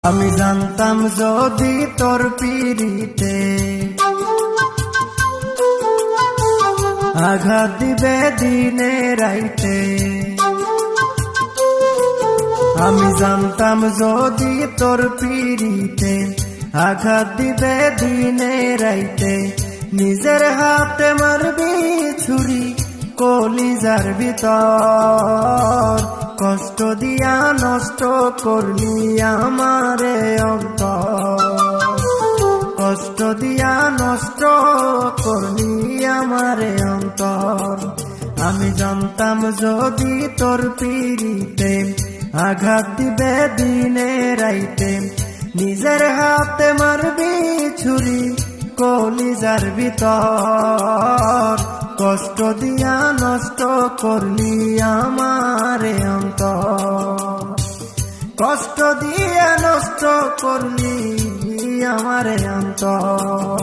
আমি জানতাম যদি তোর পিরিতে আঘাত দিবে দিনে রাইতে, আমি জানতাম যদি তোর পিরিতে আঘাত দিবে দিনে রাইতে, নিজের হাতে মারবি ছুরি কলিজার ভিতর, কষ্ট দিয়া নষ্ট করলি আমারে অন্তর, কষ্ট দিয়া নষ্ট করলি আমারে অন্তর। আমি জানতাম যদি তোর পিরিতে আঘাত দিবে দিনে রাইতে, নিজের হাতে মারবি ছুরি কলিজার ভিতর, কষ্ট দিয়া নষ্ট করলি আমারে অন্তর, কষ্ট দিয়া নষ্ট করলি আমারে অন্তর।